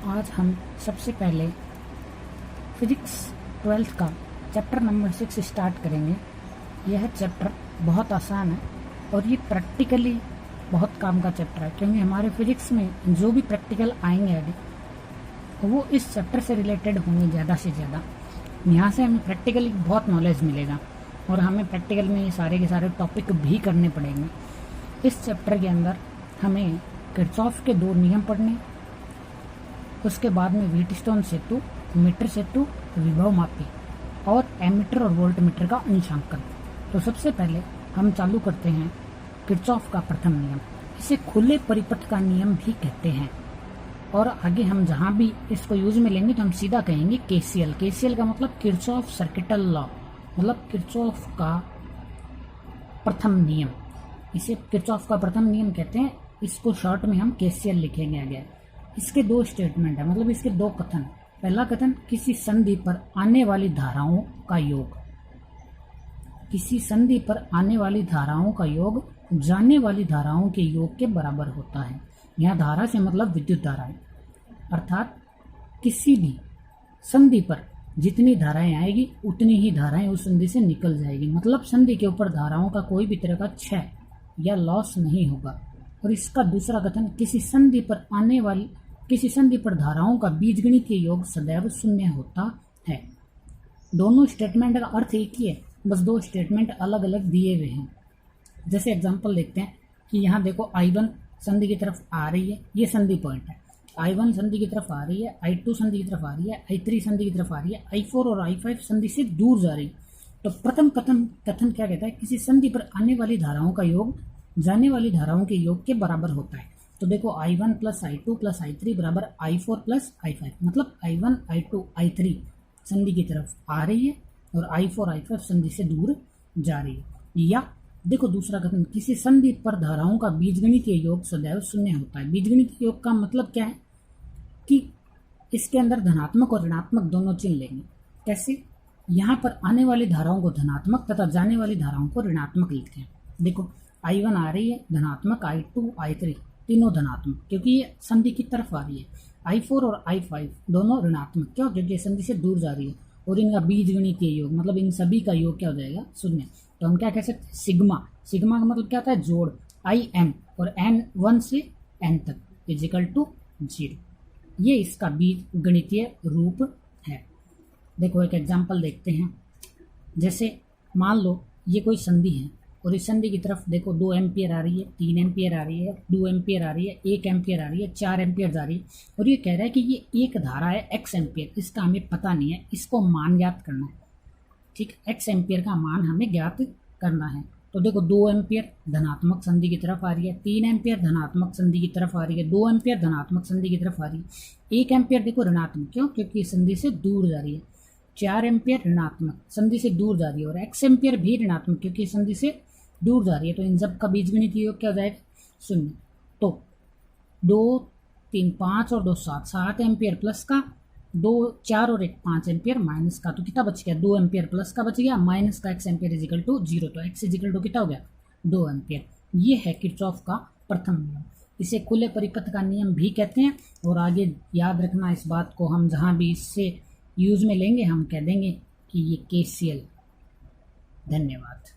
आज हम सबसे पहले फिजिक्स 12th का चैप्टर नंबर 6 स्टार्ट करेंगे। यह चैप्टर बहुत आसान है और ये प्रैक्टिकली बहुत काम का चैप्टर है, क्योंकि हमारे फिजिक्स में जो भी प्रैक्टिकल आएंगे आगे वो इस चैप्टर से रिलेटेड होंगे ज़्यादा से ज़्यादा। यहाँ से हमें प्रैक्टिकली बहुत नॉलेज मिलेगा और हमें प्रैक्टिकल में ये सारे के सारे टॉपिक भी करने पड़ेंगे। इस चैप्टर के अंदर हमें किरचॉफ के 2 नियम पढ़ने, उसके बाद में व्हीटस्टोन सेतु, मीटर सेतु, विभव मापी और एमीटर और वोल्टमीटर का अंशांकन। तो सबसे पहले हम चालू करते हैं किरचॉफ का प्रथम नियम। इसे खुले परिपथ का नियम भी कहते हैं और आगे हम जहां भी इसको यूज में लेंगे तो हम सीधा कहेंगे केसीएल। केसीएल का मतलब किरचॉफ सर्किटल लॉ, मतलब किरचॉफ का प्रथम नियम। इसे किरचॉफ का प्रथम नियम कहते हैं। इसको शॉर्ट में हम केसीएल लिखेंगे आगे। इसके 2 स्टेटमेंट है, मतलब इसके 2 कथन। पहला कथन, किसी संधि पर आने वाली धाराओं का योग, किसी संधि पर आने वाली धाराओं का योग जाने वाली धाराओं के योग के बराबर होता है। यहाँ धारा से मतलब विद्युत धारा है, अर्थात किसी भी संधि पर जितनी धाराएं आएगी उतनी ही धाराएं उस संधि से निकल जाएगी। मतलब संधि के ऊपर धाराओं का कोई भी तरह का क्षय या लॉस नहीं होगा। और इसका दूसरा कथन, किसी संधि पर धाराओं का बीजगणितीय योग सदैव शून्य होता है। दोनों स्टेटमेंट का अर्थ एक ही है, बस 2 स्टेटमेंट अलग अलग दिए हुए हैं। जैसे एग्जांपल देखते हैं कि यहाँ देखो I1 संधि की तरफ आ रही है, ये संधि पॉइंट है। I1 संधि की तरफ आ रही है, I2 संधि की तरफ आ रही है, I3 संधि की तरफ आ रही है, I4 और I5 संधि से दूर जा रही है। तो प्रथम कथन क्या कहता है, किसी संधि पर आने वाली धाराओं का योग जाने वाली धाराओं के योग के बराबर होता है। तो देखो I1 plus I2 plus I3 बराबर I4 प्लस I5, मतलब I1 I2 I3 संधि की तरफ आ रही है और I4 I5 संधि से दूर जा रही है। या देखो दूसरा कथन, किसी संधि पर धाराओं का बीजगणितीय योग सदैव शून्य होता है। बीजगणितीय योग का मतलब क्या है कि इसके अंदर धनात्मक और ऋणात्मक दोनों चिन्ह लेंगे। कैसे? यहाँ पर आने वाली धाराओं को धनात्मक तथा जाने वाली धाराओं को ऋणात्मक लिखते हैं। देखो I1 आ रही है धनात्मक, I2 I3 तीनों धनात्मक, क्योंकि ये संधि की तरफ आ रही है। I4 और I5 दोनों ऋणात्मक, क्यों? क्योंकि ये संधि से दूर जा रही है। और इनका बीजगणितीय योग मतलब इन सभी का योग क्या हो जाएगा? शून्य। तो हम क्या कह सकते हैं? सिग्मा। सिग्मा का मतलब क्या होता है? जोड़। IN और N 1 से N तक इजिकल टू 0। ये इसका बीजगणितीय रूप है। देखो एक एग्जाम्पल देखते हैं। जैसे मान लो ये कोई संधि है और इस संधि की तरफ देखो 2 एम्पियर आ रही है, 3 एम्पियर आ रही है, 2 एम्पियर आ रही है, 1 एम्पियर आ रही है, 4 एम्पियर आ रही है। और ये कह रहा है कि ये एक धारा है x एम्पियर, इसका हमें पता नहीं है, इसको मान ज्ञात करना है। ठीक, x एम्पियर का मान हमें ज्ञात करना है। तो देखो 2 एम्पियर धनात्मक संधि की तरफ आ रही है, 3 एम्पियर धनात्मक संधि की तरफ आ रही है, 2 एम्पियर धनात्मक संधि की तरफ आ रही है, 1 एम्पियर देखो ऋणात्मक, क्यों? क्योंकि संधि से दूर जा रही है। 4 एम्पियर ऋणात्मक संधि से दूर जा रही है और x एम्पियर भी ऋणात्मक क्योंकि संधि से दूर जा रही है। तो इन सब का बीजगणितीय योग क्या हो जाएगा? शून्य। तो 2 3 5 और 2 7, 7 एम्पियर प्लस का, 2 4 और 1 5 एम्पियर माइनस का, तो कितना बच गया? 2 एम्पियर प्लस का बच गया, माइनस का x एम्पियर इजिकल टू 0। तो x इजिकल टू कितना हो गया? 2 एम्पियर। ये है किरचॉफ का प्रथम नियम। इसे खुले परिपथ का नियम भी कहते हैं। और आगे याद रखना इस बात को, हम जहाँ भी इससे यूज में लेंगे हम कह देंगे कि ये केसीएल। धन्यवाद।